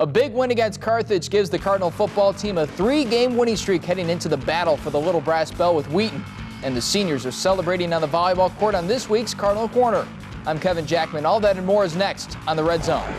A big win against Carthage gives the Cardinal football team a 3-game winning streak heading into the battle for the Little Brass Bell with Wheaton. And the seniors are celebrating on the volleyball court on this week's Cardinal Corner. I'm Kevin Jackman. All that and more is next on the Red Zone.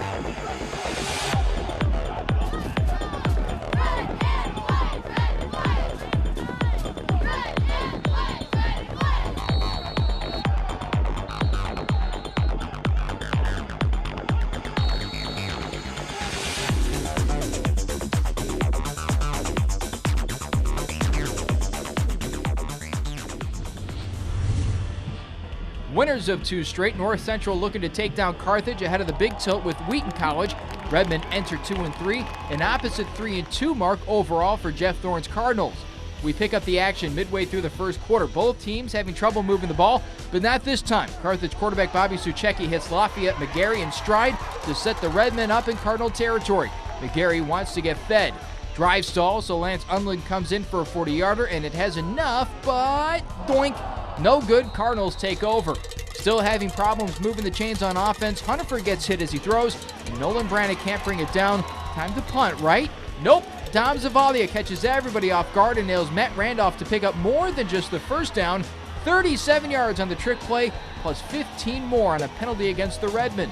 Winners of 2 straight, North Central looking to take down Carthage ahead of the Big Tilt with Wheaton College. Redmond enter 2-3, an opposite 3-2 mark overall for Jeff Thorne's Cardinals. We pick up the action midway through the first quarter. Both teams having trouble moving the ball, but not this time. Carthage quarterback Bobby Suchecki hits Lafayette McGarry in stride to set the Redmen up in Cardinal territory. McGarry wants to get fed. Drive stall, so Lance Unlin comes in for a 40-yarder, and it has enough, but doink. No good, Cardinals take over. Still having problems moving the chains on offense, Hunterford gets hit as he throws, and Nolan Brannick can't bring it down. Time to punt, right? Nope. Dom Zavalia catches everybody off guard and nails Matt Randolph to pick up more than just the first down. 37 yards on the trick play, plus 15 more on a penalty against the Redmen.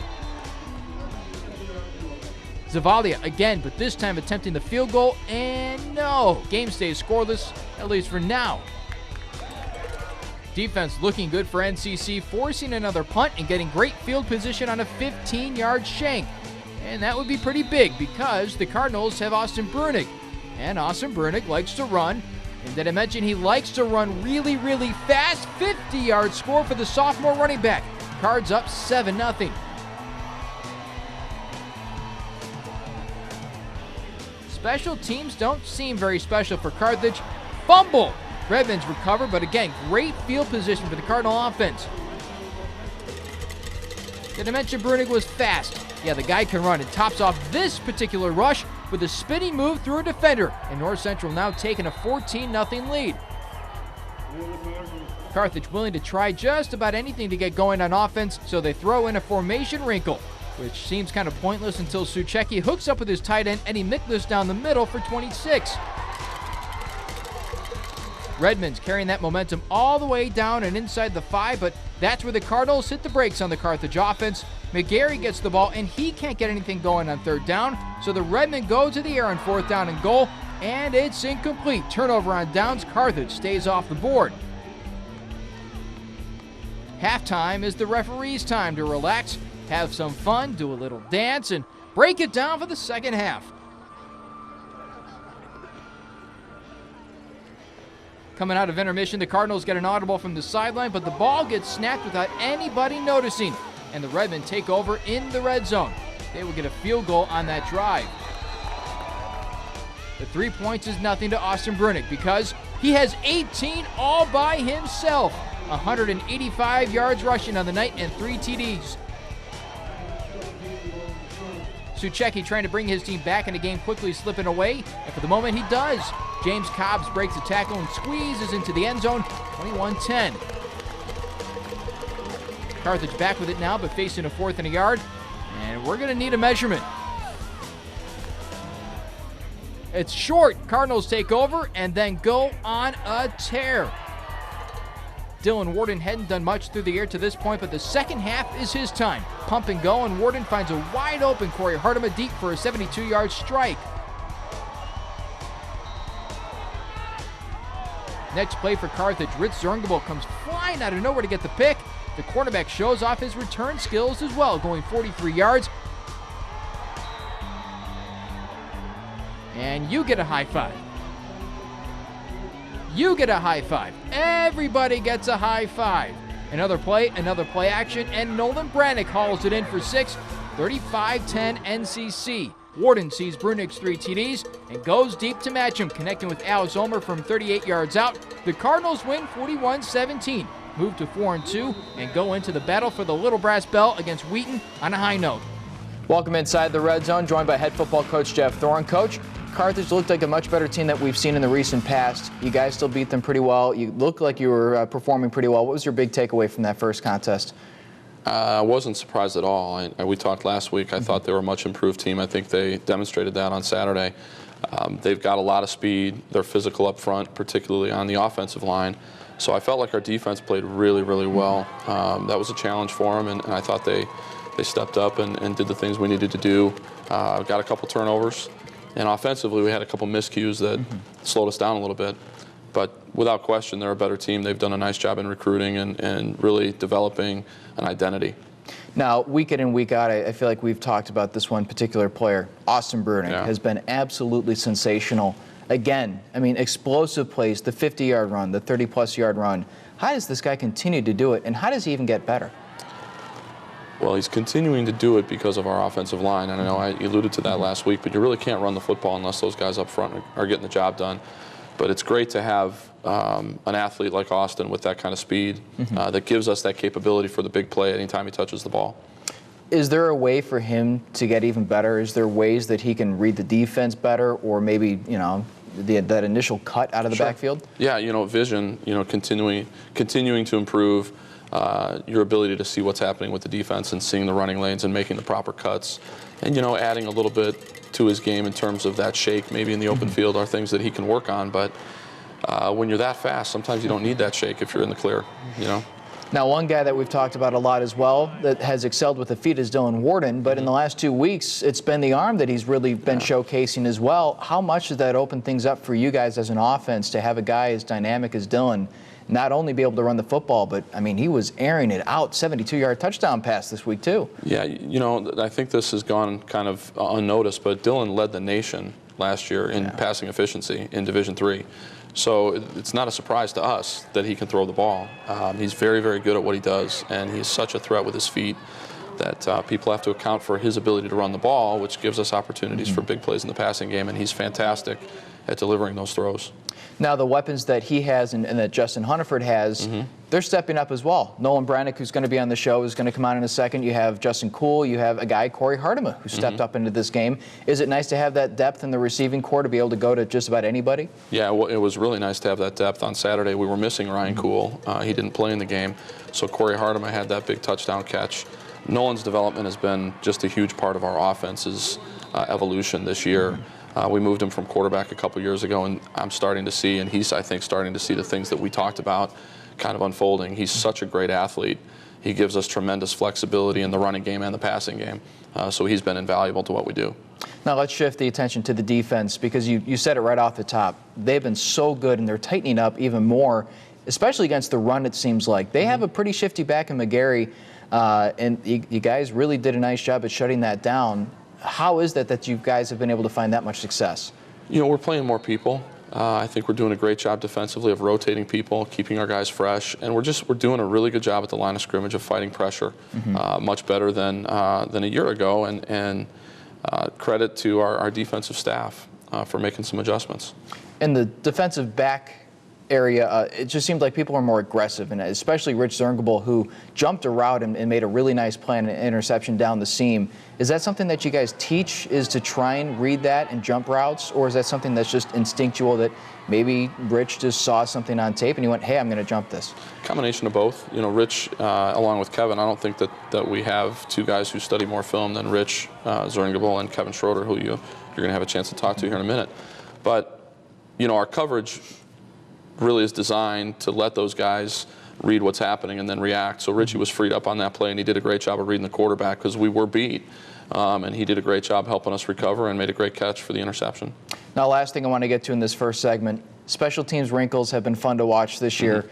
Zavalia again, but this time attempting the field goal, and no. Game stays scoreless, at least for now. Defense looking good for NCC, forcing another punt and getting great field position on a 15-yard shank. And that would be pretty big because the Cardinals have Austin Brunick. And Austin Brunick likes to run. And did I mention he likes to run really, really fast? 50-yard score for the sophomore running back. Cards up 7-0. Special teams don't seem very special for Carthage. Fumble! Redmond's recover, but again, great field position for the Cardinal offense. Did I mention Brunick was fast? Yeah, the guy can run and tops off this particular rush with a spinning move through a defender. And North Central now taking a 14-0 lead. Carthage willing to try just about anything to get going on offense, so they throw in a formation wrinkle, which seems kind of pointless until Suchecki hooks up with his tight end Eddie Miklas down the middle for 26. Redmond's carrying that momentum all the way down and inside the 5, but that's where the Cardinals hit the brakes on the Carthage offense. McGarry gets the ball, and he can't get anything going on 3rd down, so the Redmen go to the air on 4th down and goal, and it's incomplete. Turnover on downs. Carthage stays off the board. Halftime is the referee's time to relax, have some fun, do a little dance, and break it down for the second half. Coming out of intermission, the Cardinals get an audible from the sideline, but the ball gets snapped without anybody noticing, and the Redmen take over in the red zone. They will get a field goal on that drive. The 3 points is nothing to Austin Brunick because he has 18 all by himself. 185 yards rushing on the night and 3 TDs. Suchecki trying to bring his team back in the game, quickly slipping away, and for the moment he does. James Cobbs breaks a tackle and squeezes into the end zone, 21-10. Carthage back with it now, but facing a 4th and a yard, and we're going to need a measurement. It's short. Cardinals take over and then go on a tear. Dylan Warden hadn't done much through the air to this point, but the second half is his time. Pump and go, and Warden finds a wide open Corey Hardeman deep for a 72-yard strike. Next play for Carthage. Ritz Zerngable comes flying out of nowhere to get the pick. The quarterback shows off his return skills as well, going 43 yards. And you get a high five. You get a high five. Everybody gets a high five. Another play action, and Nolan Brannick hauls it in for 6. 35-10 NCC. Warden sees Brunick's 3 TDs and goes deep to match him, connecting with Alex Ulmer from 38 yards out. The Cardinals win 41-17, move to 4-2, and go into the battle for the Little Brass Bell against Wheaton on a high note. Welcome inside the red zone, joined by head football coach Jeff Thorne. Coach, Carthage looked like a much better team that we've seen in the recent past. You guys still beat them pretty well. You looked like you were performing pretty well. What was your big takeaway from that first contest? I wasn't surprised at all. We talked last week. I thought they were a much improved team. I think they demonstrated that on Saturday. They've got a lot of speed. They're physical up front, particularly on the offensive line. So I felt like our defense played really, really well. That was a challenge for them, and I thought they stepped up and did the things we needed to do. Got a couple turnovers, and offensively we had a couple miscues that slowed us down a little bit. But without question, they're a better team. They've done a nice job in recruiting and really developing an identity. Now, week in and week out, I feel like we've talked about this one particular player. Nolan Brannick has been absolutely sensational. Again, I mean, explosive plays, the 50-yard run, the 30-plus yard run. How does this guy continue to do it, and how does he even get better? Well, he's continuing to do it because of our offensive line. And I know I alluded to that last week, but you really can't run the football unless those guys up front are getting the job done. But it's great to have an athlete like Austin with that kind of speed that gives us that capability for the big play anytime he touches the ball. Is there a way for him to get even better? Is there ways that he can read the defense better, or maybe, you know, that initial cut out of the backfield? Yeah, you know, vision, you know, continuing to improve, your ability to see what's happening with the defense and seeing the running lanes and making the proper cuts. And, you know, adding a little bit to his game in terms of that shake, maybe in the open field, are things that he can work on. But when you're that fast, sometimes you don't need that shake if you're in the clear, you know. Now, one guy that we've talked about a lot as well that has excelled with the feet is Dylan Wheaton, but in the last 2 weeks, it's been the arm that he's really been showcasing as well. How much does that open things up for you guys as an offense to have a guy as dynamic as Dylan not only be able to run the football, but, I mean, he was airing it out, 72-yard touchdown pass this week, too. Yeah, you know, I think this has gone kind of unnoticed, but Dylan led the nation last year in passing efficiency in Division III. So it's not a surprise to us that he can throw the ball. He's very, very good at what he does, and he's such a threat with his feet that people have to account for his ability to run the ball, which gives us opportunities for big plays in the passing game, and he's fantastic at delivering those throws. Now, the weapons that he has and that Justin Hunniford has, they're stepping up as well. Nolan Brannick, who's going to be on the show, is going to come on in a second. You have Justin Cool. You have a guy, Corey Hardeman, who stepped up into this game. Is it nice to have that depth in the receiving corps to be able to go to just about anybody? Yeah, well, it was really nice to have that depth. On Saturday, we were missing Ryan Cool. He didn't play in the game. So Corey Hardeman had that big touchdown catch. Nolan's development has been just a huge part of our offense's evolution this year. We moved him from quarterback a couple years ago, and I'm starting to see, and he's, I think, starting to see the things that we talked about kind of unfolding. He's such a great athlete. He gives us tremendous flexibility in the running game and the passing game. So he's been invaluable to what we do. Now let's shift the attention to the defense, because you said it right off the top. They've been so good, and they're tightening up even more, especially against the run, it seems like. They have a pretty shifty back in McGarry, and you guys really did a nice job at shutting that down. How is that you guys have been able to find that much success? You know, we're playing more people. I think we're doing a great job defensively of rotating people, keeping our guys fresh, and we're doing a really good job at the line of scrimmage of fighting pressure, much better than a year ago, and credit to our defensive staff for making some adjustments. In the defensive back area, it just seemed like people were more aggressive, and especially Rich Zerngable, who jumped a route and made a really nice play and an interception down the seam. Is that something that you guys teach, is to try and read that and jump routes, or is that something that's just instinctual that maybe Rich just saw something on tape and he went, hey, I'm going to jump this? Combination of both. You know, Rich, along with Kevin, I don't think that we have two guys who study more film than Rich Zerngable and Kevin Schroeder, who you're going to have a chance to talk to here in a minute. But, you know, our coverage really is designed to let those guys read what's happening and then react. So Richie was freed up on that play, and he did a great job of reading the quarterback because we were beat. And he did a great job helping us recover and made a great catch for the interception. Now, last thing I want to get to in this first segment, special teams wrinkles have been fun to watch this year.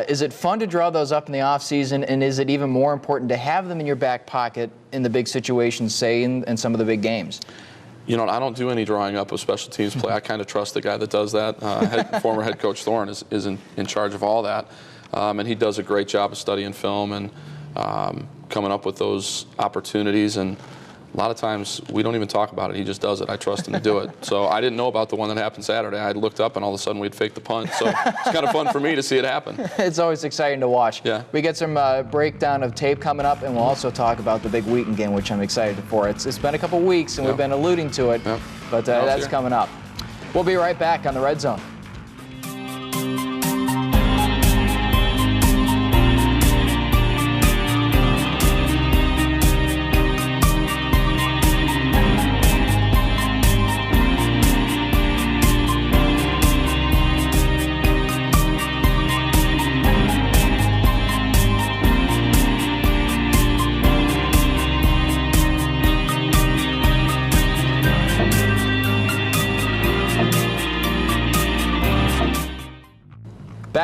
Is it fun to draw those up in the offseason, and is it even more important to have them in your back pocket in the big situations, say in some of the big games? You know, I don't do any drawing up of special teams play. I kind of trust the guy that does that. Former head coach Thorne is in charge of all that. And he does a great job of studying film and coming up with those opportunities. And a lot of times we don't even talk about it. He just does it. I trust him to do it. So I didn't know about the one that happened Saturday. I looked up and all of a sudden we'd faked the punt. So it's kind of fun for me to see it happen. It's always exciting to watch. Yeah. We get some breakdown of tape coming up, and we'll also talk about the big Wheaton game, which I'm excited for. It's been a couple weeks, and we've been alluding to it, but that's coming up. We'll be right back on the Red Zone.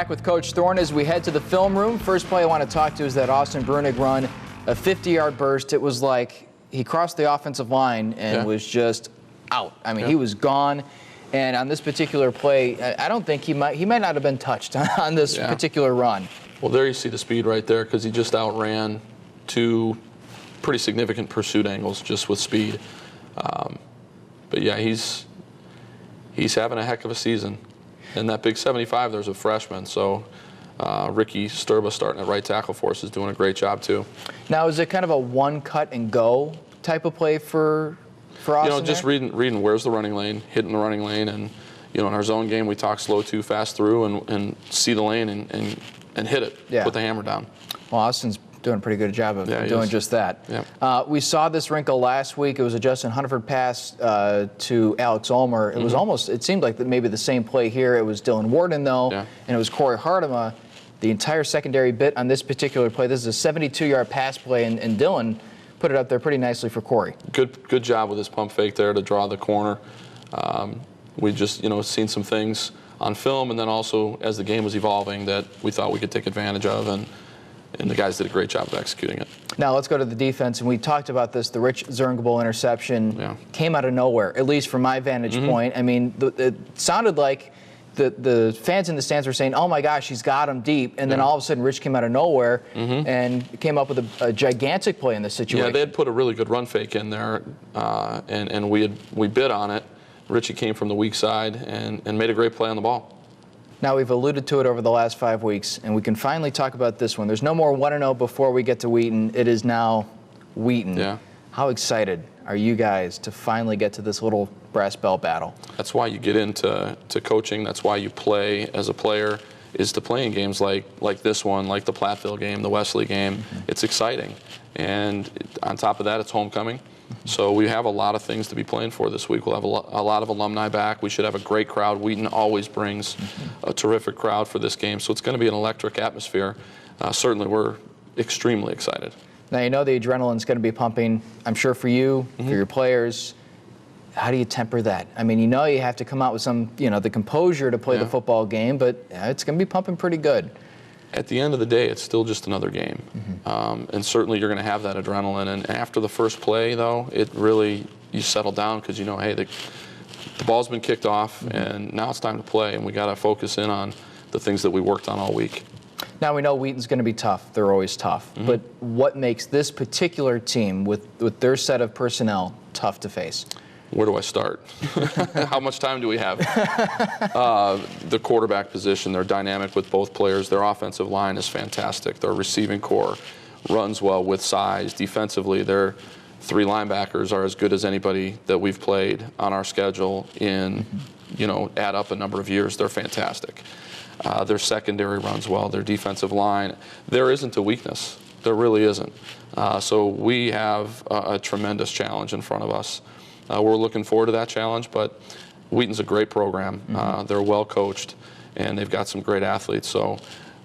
Back with Coach Thorne as we head to the film room. First play I want to talk to is that Nolan Brannick run, a 50-yard burst. It was like he crossed the offensive line and was just out. I mean, he was gone. And on this particular play, I don't think he might not have been touched on this particular run. Well, there you see the speed right there because he just outran two pretty significant pursuit angles just with speed. But yeah, he's having a heck of a season. And that big 75, there's a freshman. So Ricky Sturba starting at right tackle for us is doing a great job too. Now, is it kind of a one cut and go type of play for Austin? Just reading where's the running lane, hitting the running lane, and in our zone game we talk slow to fast through and see the lane and hit it, put the hammer down. Well, Austin's doing a pretty good job of doing just that. Yeah. We saw this wrinkle last week. It was a Justin Hunterford pass to Alex Ulmer. It was almost, it seemed like maybe the same play here. It was Dylan Warden, though, and it was Corey Hartema. The entire secondary bit on this particular play. This is a 72-yard pass play, and Dylan put it up there pretty nicely for Corey. Good job with his pump fake there to draw the corner. We just, seen some things on film, and then also as the game was evolving that we thought we could take advantage of, and the guys did a great job of executing it. Now let's go to the defense, and we talked about this. The Rich Zerngable interception came out of nowhere, at least from my vantage point. I mean, it sounded like the fans in the stands were saying, "Oh my gosh, he's got him deep," and then all of a sudden Rich came out of nowhere and came up with a gigantic play in this situation. Yeah, they had put a really good run fake in there, and we bid on it. Richie came from the weak side and made a great play on the ball. Now, we've alluded to it over the last 5 weeks, and we can finally talk about this one. There's no more 1-0 before we get to Wheaton. It is now Wheaton. Yeah. How excited are you guys to finally get to this little brass bell battle? That's why you get into coaching. That's why you play as a player, is to play in games like this one, like the Platteville game, the Wesley game. It's exciting. And on top of that, it's homecoming. So we have a lot of things to be playing for this week. We'll have a lot of alumni back. We should have a great crowd. Wheaton always brings a terrific crowd for this game. So it's going to be an electric atmosphere. Certainly we're extremely excited. Now, you know the adrenaline's going to be pumping, I'm sure, for you, for your players. How do you temper that? I mean, you have to come out with some, the composure to play the football game, but it's going to be pumping pretty good. At the end of the day, it's still just another game. And certainly you're going to have that adrenaline. And after the first play, though, it really, you settle down because hey, the ball's been kicked off, and now it's time to play, and we got to focus in on the things that we worked on all week. Now, we know Wheaton's going to be tough. They're always tough. But what makes this particular team, with their set of personnel, tough to face? Where do I start? How much time do we have? The quarterback position, they're dynamic with both players. Their offensive line is fantastic. Their receiving core runs well with size. Defensively, their three linebackers are as good as anybody that we've played on our schedule in, add up a number of years. They're fantastic. Their secondary runs well. Their defensive line, there isn't a weakness. There really isn't. So we have a tremendous challenge in front of us. We're looking forward to that challenge, but Wheaton's a great program. They're well coached, and they've got some great athletes. So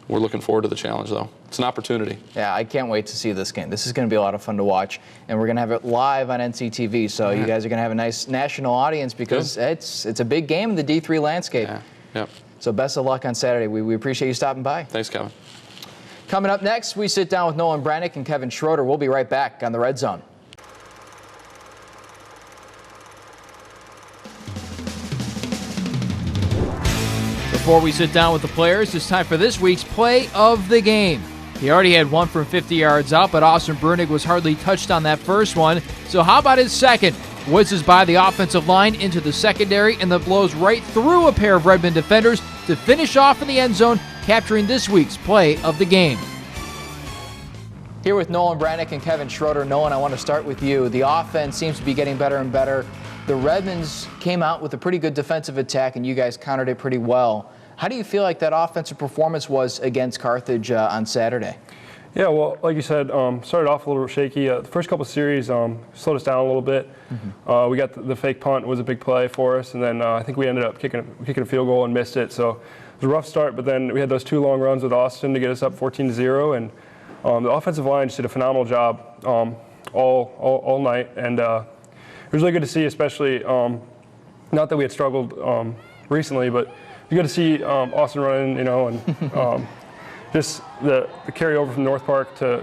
we're looking forward to the challenge, though. It's an opportunity. Yeah, I can't wait to see this game. This is going to be a lot of fun to watch, and we're going to have it live on NCTV. So you guys are going to have a nice national audience because it's a big game in the D3 landscape. Yeah. So best of luck on Saturday. We appreciate you stopping by. Thanks, Kevin. Coming up next, we sit down with Nolan Brannick and Kevin Schroeder. We'll be right back on the Red Zone. Before we sit down with the players, it's time for this week's play of the game. He already had one from 50 yards out, but Nolan Brannick was hardly touched on that first one. So how about his second? Whizzes by the offensive line into the secondary and then blows right through a pair of Redmond defenders to finish off in the end zone, capturing this week's play of the game. Here with Nolan Brannick and Kevin Schroeder. Nolan, I want to start with you. The offense seems to be getting better and better. The Redmonds came out with a pretty good defensive attack, and you guys countered it pretty well. How do you feel like that offensive performance was against Carthage on Saturday? Yeah, well, like you said, started off a little shaky. The first couple of series slowed us down a little bit. We got the fake punt was a big play for us, and then I think we ended up kicking a field goal and missed it. So it was a rough start, but then we had those two long runs with Austin to get us up 14-0, and the offensive line just did a phenomenal job all night, and it was really good to see, especially not that we had struggled recently, but good to see Austin running, and just the carryover from North Park to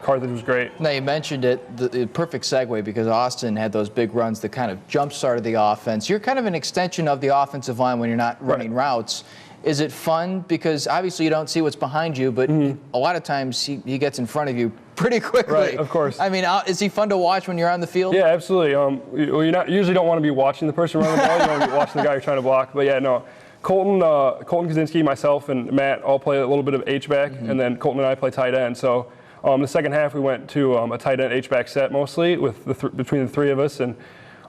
Carthage was great. Now, you mentioned it, the perfect segue, because Austin had those big runs that kind of jump-started the offense. You're kind of an extension of the offensive line when you're not running routes. Is it fun? Because obviously you don't see what's behind you, but a lot of times he gets in front of you pretty quickly. Right, of course. I mean, is he fun to watch when you're on the field? Yeah, absolutely. You usually don't want to be watching the person running the ball. You want to be watching the guy you're trying to block. But yeah, no. Colton Kaczynski, myself, and Matt all play a little bit of H-back, and then Colton and I play tight end. So the second half we went to a tight end H-back set mostly with between the three of us, and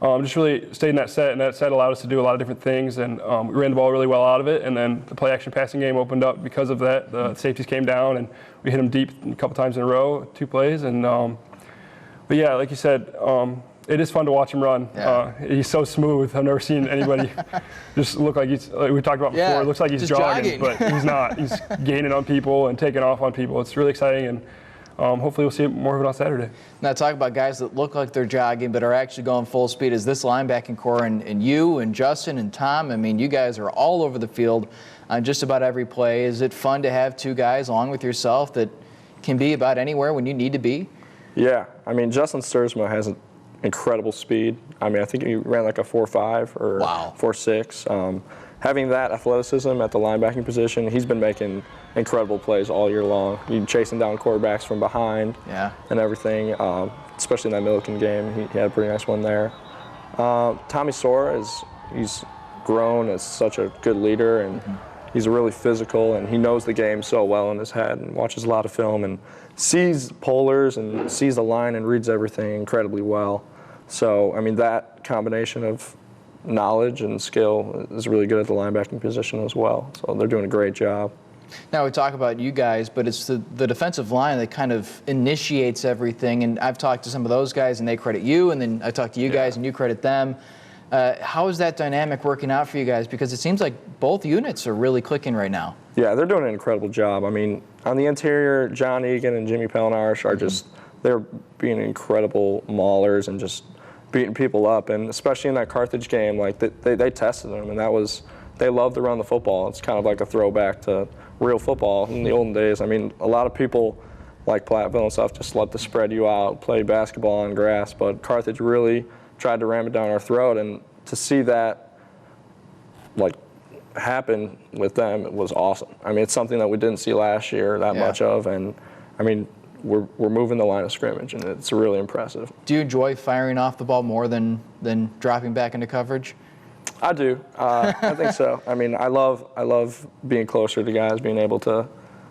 just really stayed in that set, and that set allowed us to do a lot of different things, and we ran the ball really well out of it, and then the play-action passing game opened up because of that. The safeties came down, and we hit them deep a couple times in a row, 2 plays, and but yeah, like you said, it is fun to watch him run. Yeah. He's so smooth. I've never seen anybody just look like he's, like we talked about before, it looks like he's jogging, but he's not. He's gaining on people and taking off on people. It's really exciting, and hopefully we'll see more of it on Saturday. Now, talk about guys that look like they're jogging but are actually going full speed. Is this linebacking core, and you and Justin and Tom, I mean, you guys are all over the field on just about every play. Is it fun to have 2 guys along with yourself that can be about anywhere when you need to be? Yeah, I mean, Justin Sturzma has incredible speed. I mean, I think he ran like a 4.5 or 4.6. Having that athleticism at the linebacking position, he's been making incredible plays all year long. He's chasing down quarterbacks from behind and everything, especially in that Milliken game. He had a pretty nice one there. Tommy Sora, he's grown as such a good leader, and he's really physical, and he knows the game so well in his head and watches a lot of film and sees polars and sees the line and reads everything incredibly well. So, I mean, that combination of knowledge and skill is really good at the linebacking position as well. So they're doing a great job. Now we talk about you guys, but it's the defensive line that kind of initiates everything. And I've talked to some of those guys, and they credit you, and then I talk to you guys, and you credit them. How is that dynamic working out for you guys? Because it seems like both units are really clicking right now. Yeah, they're doing an incredible job. I mean, on the interior, John Egan and Jimmy Pellinarsh are just, they're being incredible maulers and just beating people up. And especially in that Carthage game, like they tested them, and they love to run the football. It's kind of like a throwback to real football in the olden days. I mean, a lot of people like Platteville and stuff just let the spread you out, play basketball on grass, but Carthage really tried to ram it down our throat, and to see that like happen with them, it was awesome. I mean, it's something that we didn't see last year that much of, and I mean, we're moving the line of scrimmage, and it's really impressive. Do you enjoy firing off the ball more than dropping back into coverage? I do. I think so. I mean, I love being closer to guys, being able to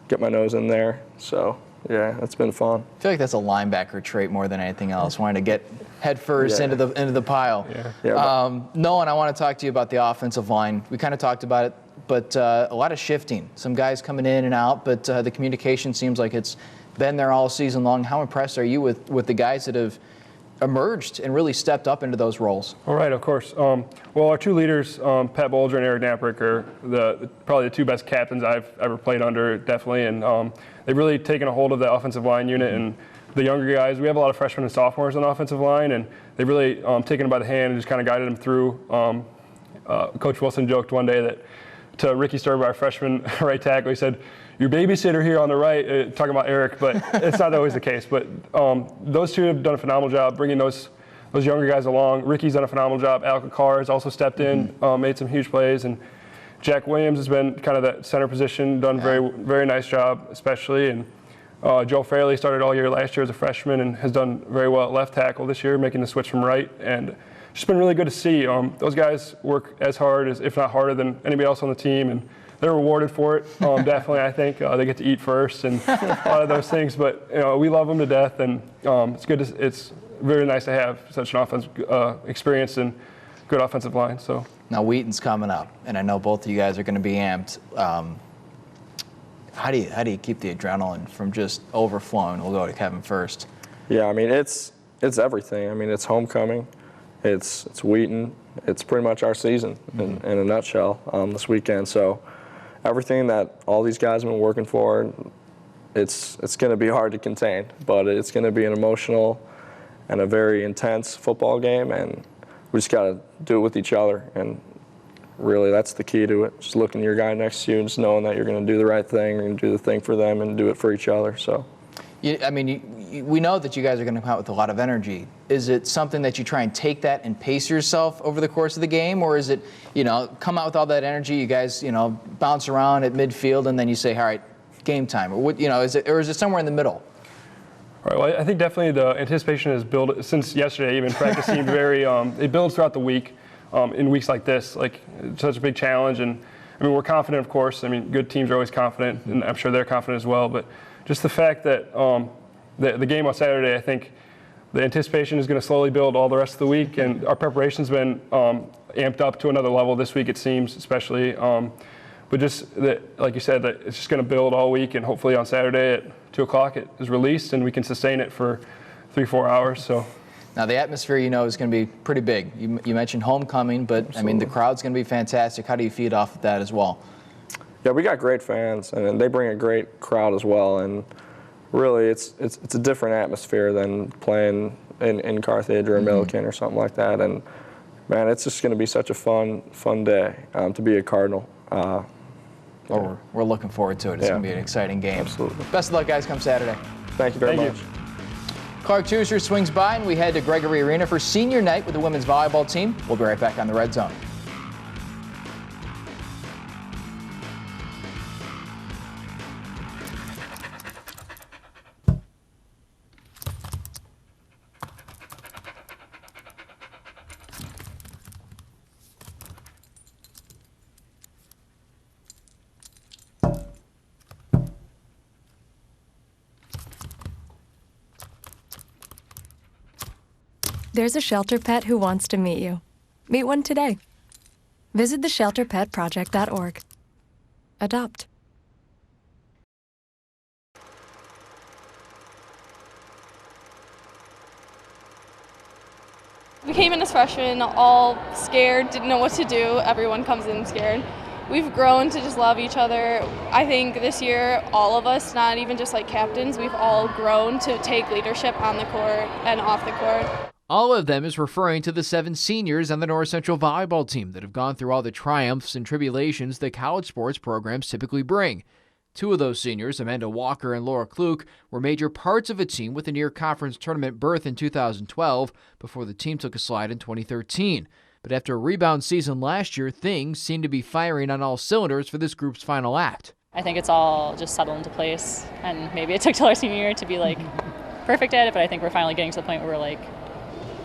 get my nose in there. So yeah, it's been fun. I feel like that's a linebacker trait more than anything else, wanting to get head first into the pile. Nolan, I want to talk to you about the offensive line. We kind of talked about it, but a lot of shifting. Some guys coming in and out, but the communication seems like it's been there all season long. How impressed are you with the guys that have emerged and really stepped up into those roles? All right, of course. Well, our 2 leaders, Pat Bolger and Eric Knapprick, are probably the 2 best captains I've ever played under, definitely. And they've really taken a hold of the offensive line unit. And the younger guys, we have a lot of freshmen and sophomores on the offensive line, and they've really taken them by the hand and just kind of guided them through. Coach Wilson joked one day that to Ricky Sturber, our freshman right tackle, he said, "Your babysitter here on the right," talking about Eric, but it's not always the case. But those 2 have done a phenomenal job bringing those younger guys along. Ricky's done a phenomenal job. Al Kakar has also stepped in, made some huge plays, and Jack Williams has been kind of that center position, done very, very nice job, especially. And Joe Fairley started all year last year as a freshman and has done very well at left tackle this year, making the switch from right. And it's been really good to see. Those guys work as hard, if not harder, than anybody else on the team, and they're rewarded for it. Definitely, I think they get to eat first and a lot of those things. But we love them to death, and it's good. It's very nice to have such an offensive experience and good offensive line. So now Wheaton's coming up, and I know both of you guys are going to be amped. How do you keep the adrenaline from just overflowing? We'll go to Kevin first. Yeah, I mean it's everything. I mean, it's homecoming, it's Wheaton, it's pretty much our season in a nutshell this weekend. So everything that all these guys have been working for, it's going to be hard to contain, but it's going to be an emotional and a very intense football game, and we just got to do it with each other and really, that's the key to it. Just looking at your guy next to you and just knowing that you're going to do the right thing, you're going to do the thing for them and do it for each other. So. I mean, we know that you guys are going to come out with a lot of energy. Is it something that you try and take that and pace yourself over the course of the game, or is it, come out with all that energy, you guys, bounce around at midfield, and then you say, all right, game time, or what, is it somewhere in the middle? All right, well, I think definitely the anticipation has built since yesterday. Even practice seemed very. It builds throughout the week, in weeks like this, like such a big challenge. And I mean, we're confident, of course. I mean, good teams are always confident, and I'm sure they're confident as well. But just the fact that the game on Saturday, I think the anticipation is going to slowly build all the rest of the week, and our preparation's been amped up to another level this week, it seems, especially. But just that, like you said, that it's just going to build all week, and hopefully on Saturday at 2 o'clock it is released, and we can sustain it for 3-4 hours. So. Now the atmosphere, is going to be pretty big. You mentioned homecoming, but Absolutely. I mean the crowd's going to be fantastic. How do you feed off of that as well? Yeah, we got great fans, and they bring a great crowd as well. And really, it's a different atmosphere than playing in Carthage or in Milliken or something like that. And man, it's just going to be such a fun day to be a Cardinal. Well, we're looking forward to it. It's going to be an exciting game. Absolutely. Best of luck, guys, come Saturday. Thank you very much. Clark Teuscher swings by, and we head to Gregory Arena for senior night with the women's volleyball team. We'll be right back on the Red Zone. There's a shelter pet who wants to meet you. Meet one today. Visit theshelterpetproject.org. Adopt. We came in as freshmen all scared, didn't know what to do. Everyone comes in scared. We've grown to just love each other. I think this year, all of us, not even just like captains, we've all grown to take leadership on the court and off the court. All of them is referring to the 7 seniors on the North Central volleyball team that have gone through all the triumphs and tribulations that college sports programs typically bring. 2 of those seniors, Amanda Walker and Laura Kluk, were major parts of a team with a near-conference tournament berth in 2012 before the team took a slide in 2013. But after a rebound season last year, things seem to be firing on all cylinders for this group's final act. I think it's all just settled into place, and maybe it took till our senior year to be perfect at it, but I think we're finally getting to the point where we're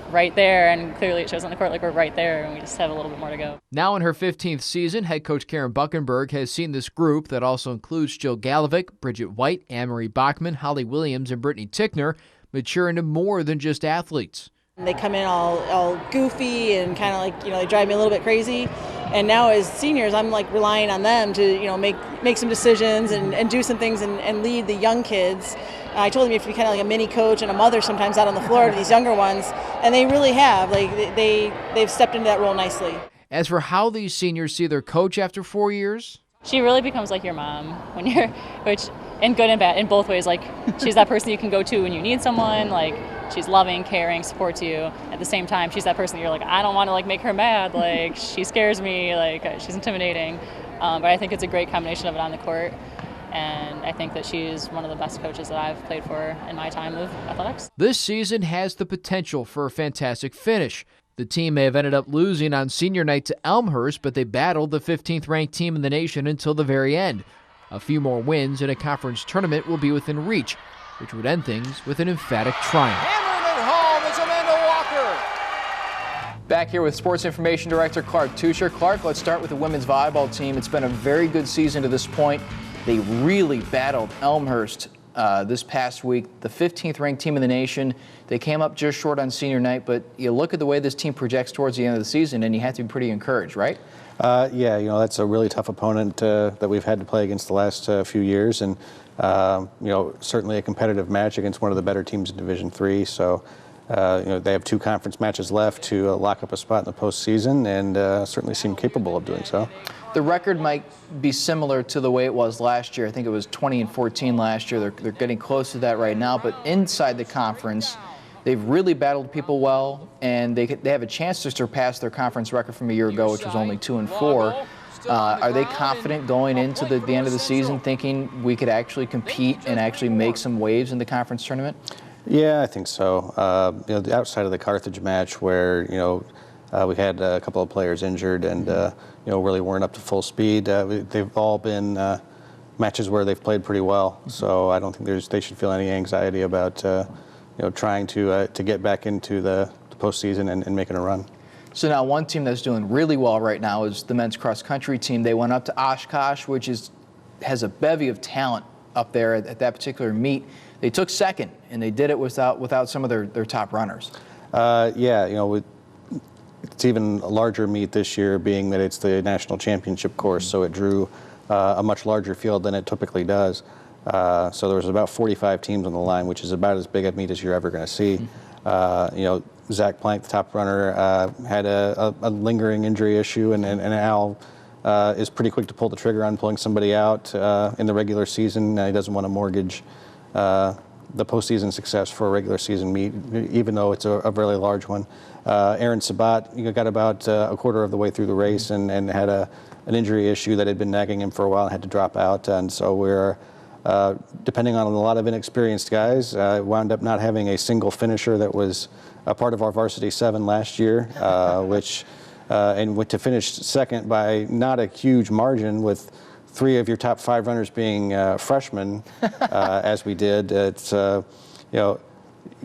right there, and clearly it shows on the court we're right there, and we just have a little bit more to go. Now in her 15th season, head coach Karen Buckenberg has seen this group that also includes Jill Galovic, Bridget White, Anne-Marie Bachman, Holly Williams, and Brittany Tickner mature into more than just athletes. They come in all goofy and kind of they drive me a little bit crazy. And now as seniors, I'm relying on them to, make some decisions and do some things and lead the young kids. I told them you have to be kind of like a mini coach and a mother sometimes out on the floor to these younger ones. And they really have. They've stepped into that role nicely. As for how these seniors see their coach after 4 years, she really becomes like your mom which in good and bad, in both ways. She's that person you can go to when you need someone. She's loving, caring, supports you. At the same time, she's that person that you're I don't want to make her mad. She scares me. She's intimidating. But I think it's a great combination of it on the court. And I think that she's one of the best coaches that I've played for in my time of athletics. This season has the potential for a fantastic finish. The team may have ended up losing on senior night to Elmhurst, but they battled the 15th ranked team in the nation until the very end. A few more wins in a conference tournament will be within reach, which would end things with an emphatic triumph. Hammered it home, it's Amanda Walker. Back here with Sports Information Director Clark Teuscher. Clark, let's start with the women's volleyball team. It's been a very good season to this point. They really battled Elmhurst this past week, the 15th ranked team in the nation. They came up just short on senior night, but you look at the way this team projects towards the end of the season, and you have to be pretty encouraged, right? Yeah, that's a really tough opponent that we've had to play against the last few years, and certainly a competitive match against one of the better teams in Division III. So, they have 2 conference matches left to lock up a spot in the postseason, and certainly seem capable of doing so. The record might be similar to the way it was last year. I think it was 20-14 last year. They're getting close to that right now. But inside the conference, They've really battled people well, and they have a chance to surpass their conference record from a year ago, which was only 2-4. Are they confident going into the end of the season, thinking we could actually compete and actually make some waves in the conference tournament? Yeah, I think so. Outside of the Carthage match, where we had a couple of players injured and really weren't up to full speed, they've all been matches where they've played pretty well. So I don't think they should feel any anxiety about trying to get back into the postseason and making a run. So now one team that's doing really well right now is the men's cross country team. They went up to Oshkosh, which has a bevy of talent up there at that particular meet. They took second, and they did it without some of their top runners. It's even a larger meet this year, being that it's the national championship course, so it drew a much larger field than it typically does. So there was about 45 teams on the line, which is about as big a meet as you're ever going to see. Zach Plank, the top runner, had a lingering injury issue, and Al is pretty quick to pull the trigger on pulling somebody out in the regular season. He doesn't want to mortgage the postseason success for a regular season meet, even though it's a really large one. Aaron Sabat got about a quarter of the way through the race and had an injury issue that had been nagging him for a while and had to drop out. And so we're, depending on a lot of inexperienced guys, wound up not having a single finisher that was a part of our varsity 7 last year, and to finish second by not a huge margin with 3 of your top 5 runners being freshmen, as we did. It's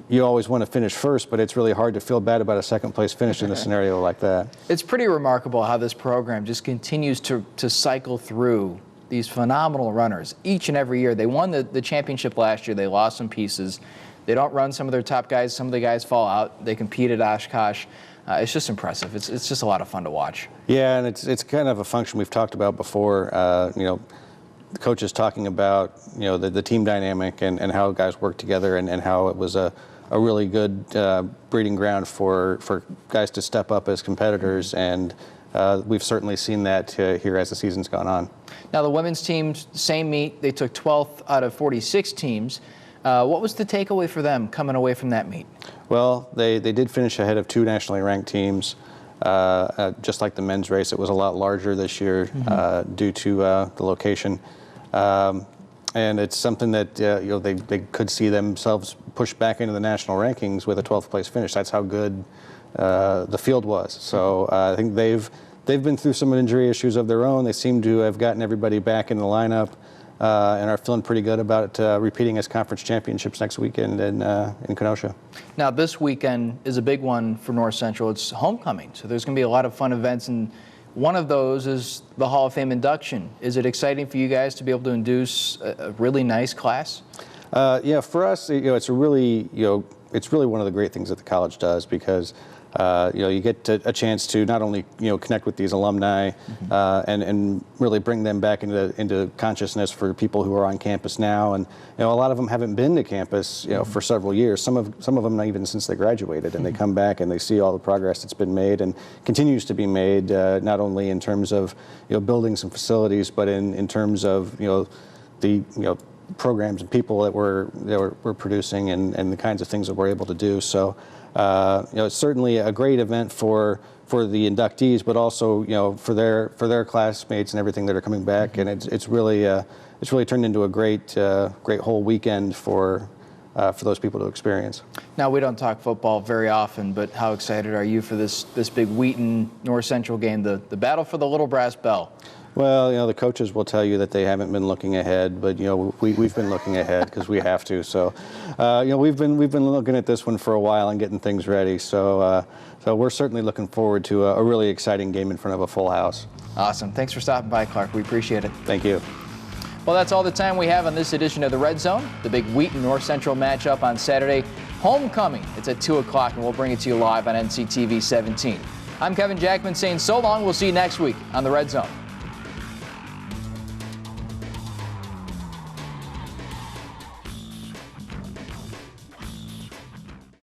you always want to finish first, but it's really hard to feel bad about a second place finish in a scenario like that. It's pretty remarkable how this program just continues to cycle through these phenomenal runners each and every year. They won the championship last year. They lost some pieces. They don't run some of their top guys. Some of the guys fall out. They compete at Oshkosh. It's just impressive. It's just a lot of fun to watch. Yeah, and it's kind of a function we've talked about before. The coaches talking about the team dynamic and how guys work together and how it was a really good breeding ground for guys to step up as competitors, and we've certainly seen that here as the season's gone on. Now the women's team, same meet, they took 12th out of 46 teams. What was the takeaway for them coming away from that meet? Well, they did finish ahead of 2 nationally ranked teams. Just like the men's race, it was a lot larger this year due to the location. And it's something that they could see themselves push back into the national rankings with a 12th place finish. That's how good the field was. So I think they've been through some injury issues of their own. They seem to have gotten everybody back in the lineup and are feeling pretty good about repeating as conference championships next weekend in Kenosha. Now this weekend is a big one for North Central. It's homecoming, so there's going to be a lot of fun events, and one of those is the Hall of Fame induction. Is it exciting for you guys to be able to induce a really nice class? Yeah, for us, it's really one of the great things that the college does, because you get a chance to not only connect with these alumni and really bring them back into consciousness for people who are on campus now, and a lot of them haven't been to campus for several years. Some of them not even since they graduated, and they come back and they see all the progress that's been made and continues to be made, not only in terms of buildings and facilities, but in terms of the programs and people that we're producing and the kinds of things that we're able to do. So it's certainly a great event for the inductees, but also for their classmates and everything that are coming back. And it's really turned into a great whole weekend for those people to experience. Now, we don't talk football very often, but how excited are you for this big Wheaton North Central game, the battle for the Little Brass Bell? Well, the coaches will tell you that they haven't been looking ahead, but we've been looking ahead because we have to. So, we've been looking at this one for a while and getting things ready. So, we're certainly looking forward to a really exciting game in front of a full house. Awesome. Thanks for stopping by, Clark. We appreciate it. Thank you. Well, that's all the time we have on this edition of the Red Zone. The big Wheaton North Central matchup on Saturday. Homecoming. It's at 2 o'clock, and we'll bring it to you live on NCTV 17. I'm Kevin Jackman saying so long. We'll see you next week on the Red Zone.